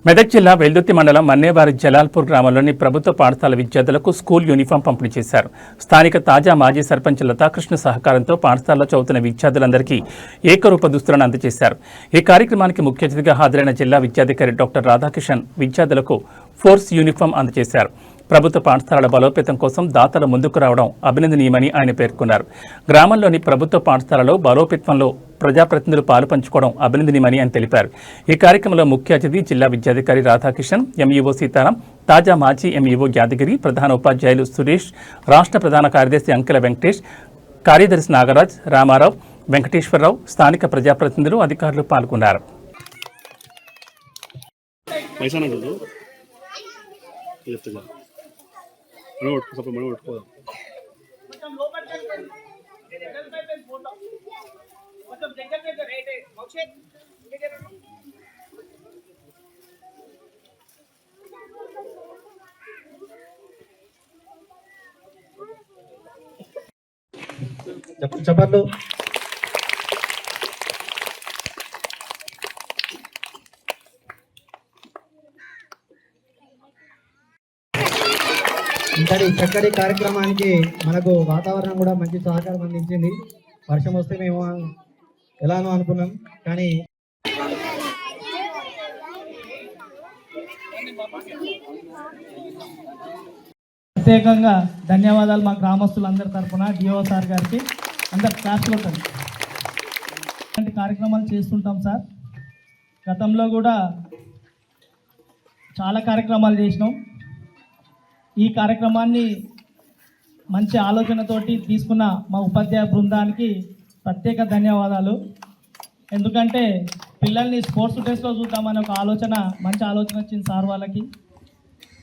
మెదక్ జిల్లా వెల్దుర్తి మండలం మన్నేవారి జలాల్పూర్ గ్రామంలోని ప్రభుత్వ పాఠశాల విద్యార్థులకు స్కూల్ యూనిఫామ్ పంపిణీ చేశారు. స్థానిక తాజా మాజీ సర్పంచ్ లతాకృష్ణ సహకారంతో పాఠశాలలో చదువుతున్న విద్యార్థులందరికీ ఏకరూప దుస్తులను అందజేశారు. ఈ కార్యక్రమానికి ముఖ్య అతిథిగా హాజరైన జిల్లా విద్యాధికారి డాక్టర్ రాధాకిషన్ విద్యార్థులకు ఫోర్స్ యూనిఫామ్ అందజేశారు. ప్రభుత్వ పాఠశాలల బలోపేతం కోసం దాతలు ముందుకు రావడం అభినందనీయమని ఆయన పేర్కొన్నారు. గ్రామంలోని ప్రభుత్వ పాఠశాలలో బలోపేతంలో ప్రజాప్రతినిధులు పాలు పంచుకోవడం అభినందనీయమని ఆయన తెలిపారు. ఈ కార్యక్రమంలో ముఖ్య అతిథి జిల్లా విద్యాధికారి రాధాకిషన్, ఎంఈఓ సీతారాం, తాజా మాజీ ఎంఈఓ యాదగిరి, ప్రధాన ఉపాధ్యాయులు సురేష్, రాష్ట్ర ప్రధాన కార్యదర్శి అంకెల వెంకటేష్, కార్యదర్శి నాగరాజ్, రామారావు, వెంకటేశ్వరరావు, స్థానిక ప్రజాప్రతినిధులు, అధికారులు పాల్గొన్నారు. చెప్పండి. ఇంతటి చక్కటి కార్యక్రమానికి మనకు వాతావరణం కూడా మంచి సహకారం అందించింది. వర్షం వస్తే మేము ఎలానో అనుకున్నాం, కానీ ప్రత్యేకంగా ధన్యవాదాలు మా గ్రామస్తులందరి తరఫున డిఓ సార్ గారికి. అందరు క్లాస్ కొట్టండి. ఇలాంటి కార్యక్రమాలు చేస్తుంటాం సార్. గతంలో కూడా చాలా కార్యక్రమాలు చేసినాం. ఈ కార్యక్రమాన్ని మంచి ఆలోచనతోటి తీసుకున్న మా ఉపాధ్యాయ బృందానికి ప్రత్యేక ధన్యవాదాలు. ఎందుకంటే పిల్లల్ని స్పోర్ట్స్ డ్రెస్లో చూద్దామని ఒక ఆలోచన, మంచి ఆలోచన వచ్చింది సార్ వాళ్ళకి.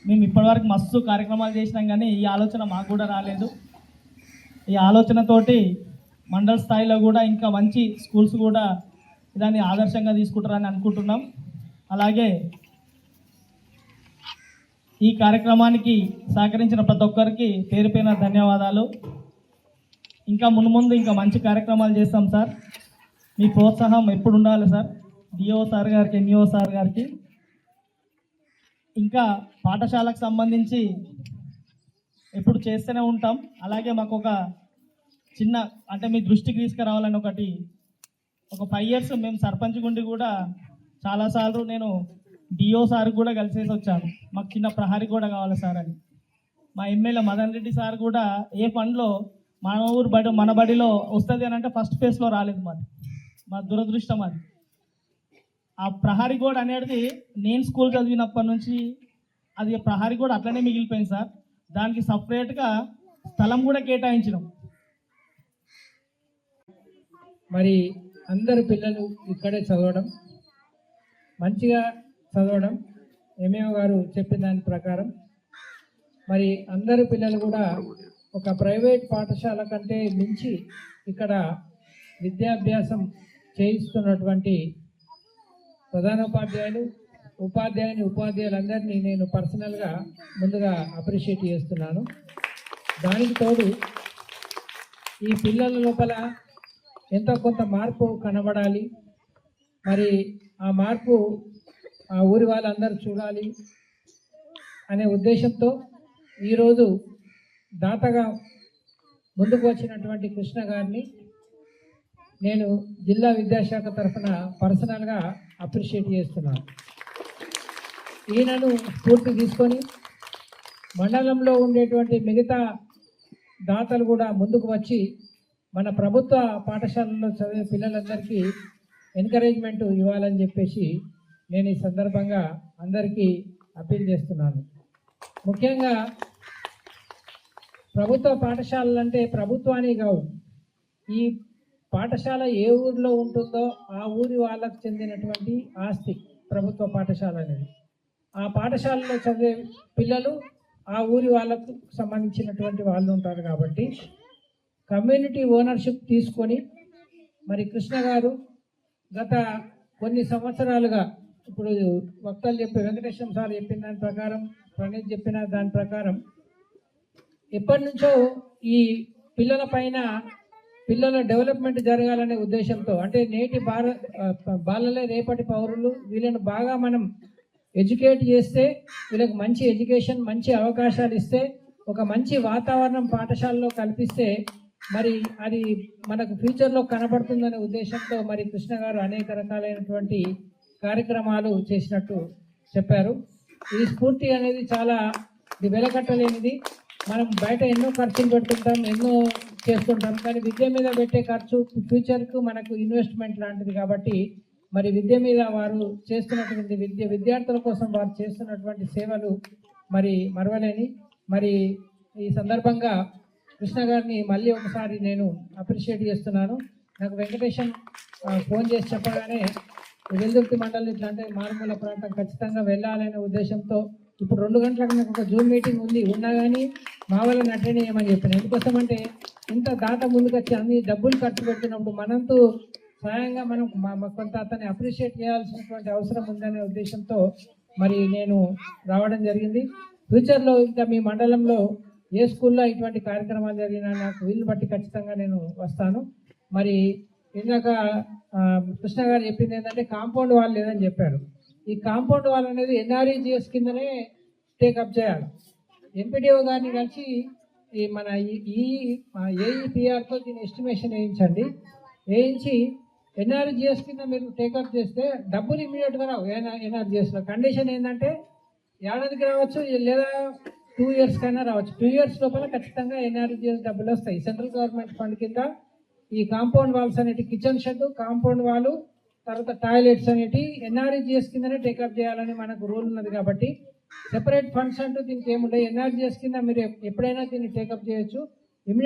మేము ఇప్పటివరకు మస్తు కార్యక్రమాలు చేసినాం, కానీ ఈ ఆలోచన మాకు కూడా రాలేదు. ఈ ఆలోచనతోటి మండల స్థాయిలో కూడా ఇంకా మంచి స్కూల్స్ కూడా దాన్ని ఆదర్శంగా తీసుకుంటారని అనుకుంటున్నాం. అలాగే ఈ కార్యక్రమానికి సహకరించిన ప్రతి ఒక్కరికి పేరు పేరున ధన్యవాదాలు. ఇంకా మున్ముందు ఇంకా మంచి కార్యక్రమాలు చేస్తాం సార్. మీ ప్రోత్సాహం ఎప్పుడు ఉండాలి సార్. డిఓ సార్ గారికి, ఎంఈఓ సార్ గారికి. ఇంకా పాఠశాలకు సంబంధించి ఎప్పుడు చేస్తూనే ఉంటాం. అలాగే మాకు ఒక చిన్న అంటే మీ దృష్టికి తీసుకురావాలని ఒక 5 years మేము సర్పంచ్ గుండి కూడా చాలాసార్లు నేను డిఓ సార్ కూడా కలిసేసి వచ్చాను. మాకు చిన్న ప్రహరీ కూడా కావాలి సార్ అని. మా ఎమ్మెల్యే మదన్ రెడ్డి సార్ కూడా ఏ ఫండ్లో మన బడిలో వస్తుంది అని అంటే ఫస్ట్ ఫేజ్లో రాలేదు. మా దురదృష్టం అది. ఆ ప్రహరీ గోడ అనేది నేను స్కూల్ చదివినప్పటి నుంచి అది ప్రహరీ గోడ అట్లనే మిగిలిపోయింది సార్. దానికి సపరేట్గా స్థలం కూడా కేటాయించినాం. మరి అందరు పిల్లలు ఇక్కడే చదవడం, మంచిగా చదవడం, ఎంఏఓ గారు చెప్పిన దాని ప్రకారం మరి అందరు పిల్లలు కూడా ఒక ప్రైవేట్ పాఠశాల కంటే మించి ఇక్కడ విద్యాభ్యాసం చేయిస్తున్నటువంటి ప్రధానోపాధ్యాయులు, ఉపాధ్యాయులందరినీ నేను పర్సనల్గా ముందుగా అప్రిషియేట్ చేస్తున్నాను. దానికి తోడు ఈ పిల్లల లోపల ఎంతో కొంత మార్పు కనబడాలి. మరి ఆ మార్పు ఆ ఊరి వాళ్ళందరూ చూడాలి అనే ఉద్దేశంతో ఈరోజు దాతగా ముందుకు వచ్చినటువంటి కృష్ణ గారిని నేను జిల్లా విద్యాశాఖ తరఫున పర్సనల్గా అప్రిషియేట్ చేస్తున్నాను. ఈయనను స్ఫూర్తి తీసుకొని మండలంలో ఉండేటువంటి మిగతా దాతలు కూడా ముందుకు వచ్చి మన ప్రభుత్వ పాఠశాలలో చదివే పిల్లలందరికీ ఎంకరేజ్మెంట్ ఇవ్వాలని చెప్పేసి నేను ఈ సందర్భంగా అందరికీ అప్పీల్ చేస్తున్నాను. ముఖ్యంగా ప్రభుత్వ పాఠశాలలు అంటే ప్రభుత్వానికి కావు, ఈ పాఠశాల ఏ ఊరిలో ఉంటుందో ఆ ఊరి వాళ్ళకు చెందినటువంటి ఆస్తి ప్రభుత్వ పాఠశాల అనేది. ఆ పాఠశాలలో చదివే పిల్లలు ఆ ఊరి వాళ్ళకు సంబంధించినటువంటి వాళ్ళు ఉంటారు. కాబట్టి కమ్యూనిటీ ఓనర్షిప్ తీసుకొని మరి కృష్ణ గారు గత కొన్ని సంవత్సరాలుగా, ఇప్పుడు వక్తలు చెప్పే వెంకటేశ్వర సార్ చెప్పిన దాని ప్రకారం, ప్రణీత్ చెప్పిన దాని ప్రకారం ఎప్పటి నుంచో ఈ పిల్లల పైన పిల్లల డెవలప్మెంట్ జరగాలనే ఉద్దేశంతో, అంటే నేటి బాలలే రేపటి పౌరులు, వీళ్ళను బాగా మనం ఎడ్యుకేట్ చేస్తే, వీళ్ళకి మంచి ఎడ్యుకేషన్, మంచి అవకాశాలు ఇస్తే, ఒక మంచి వాతావరణం పాఠశాలలో కల్పిస్తే మరి అది మనకు ఫ్యూచర్లో కనబడుతుందనే ఉద్దేశంతో మరి కృష్ణ గారు అనేక రకాలైనటువంటి కార్యక్రమాలు చేసినట్టు చెప్పారు. ఈ స్ఫూర్తి అనేది చాలా వెలకట్టలేనిది. మనం బయట ఎన్నో ఖర్చులు పెడుతుంటాం, ఎన్నో చేస్తుంటాం, కానీ విద్య మీద పెట్టే ఖర్చు ఫ్యూచర్కు మనకు ఇన్వెస్ట్మెంట్ లాంటిది. కాబట్టి మరి విద్య మీద వారు చేస్తున్నటువంటి విద్యార్థుల కోసం వారు చేస్తున్నటువంటి సేవలు మరి మరవలేని. మరి ఈ సందర్భంగా కృష్ణ గారిని మళ్ళీ ఒకసారి నేను అప్రిషియేట్ చేస్తున్నాను. నాకు వెంకటేశం ఫోన్ చేసి చెప్పగానే వెల్దుర్తి మండలం ఇట్లా అంటే మారుమూల ప్రాంతం ఖచ్చితంగా వెళ్ళాలనే ఉద్దేశంతో ఇప్పుడు 2 గంటలకు నాకు ఒక జూమ్ మీటింగ్ ఉన్నా కానీ మా వాళ్ళని అటెండ్ చేయమని చెప్పాను. ఎందుకోసమంటే ఇంత దాత ముందుకు వచ్చి అన్ని డబ్బులు ఖర్చు పెడుతున్నప్పుడు మనంతో స్వయంగా మనం కొంత అతన్ని అప్రిషియేట్ చేయాల్సినటువంటి అవసరం ఉందనే ఉద్దేశంతో మరి నేను రావడం జరిగింది. ఫ్యూచర్లో ఇంకా మీ మండలంలో ఏ స్కూల్లో ఇటువంటి కార్యక్రమాలు జరిగినా నాకు వీలు బట్టి ఖచ్చితంగా నేను వస్తాను. మరి ఇందాక కృష్ణ గారు చెప్పింది ఏంటంటే కాంపౌండ్ వాల్ లేదని చెప్పారు. ఈ కాంపౌండ్ వాల్ అనేది ఎన్ఆర్ఈజిఎస్ కిందనే టేకప్ చేయాలి. ఎంపీడీఓ గారిని కలిసి ఈ మన ఏఈపిఆర్తో దీని ఎస్టిమేషన్ వేయించండి. వేయించి ఎన్ఆర్జిఎస్ కింద మీరు టేకప్ చేస్తే డబ్బులు ఇమీడియట్గా రావు. ఎన్ఆర్జిఎస్లో కండిషన్ ఏంటంటే ఏడాదికి రావచ్చు లేదా 2 years కైనా రావచ్చు. 2 years లోపల ఖచ్చితంగా ఎన్ఆర్జిఎస్ డబ్బులు వస్తాయి. సెంట్రల్ గవర్నమెంట్ ఫండ్ కింద ఈ కాంపౌండ్ వాల్స్ అనేటి కిచెన్ షెడ్, కాంపౌండ్ వాల్, తర్వాత టాయిలెట్స్ అనేటి ఎన్ఆర్జిఎస్ కిందనే టేకప్ చేయాలని మనకు రూల్ ఉన్నది. కాబట్టి సెపరేట్ ఫండ్స్ అంటూ దీనికి ఏముంటాయి, ఎన్ఆర్జిఎస్ కింద మీరు ఎప్పుడైనా దీన్ని టేకప్ చేయొచ్చు.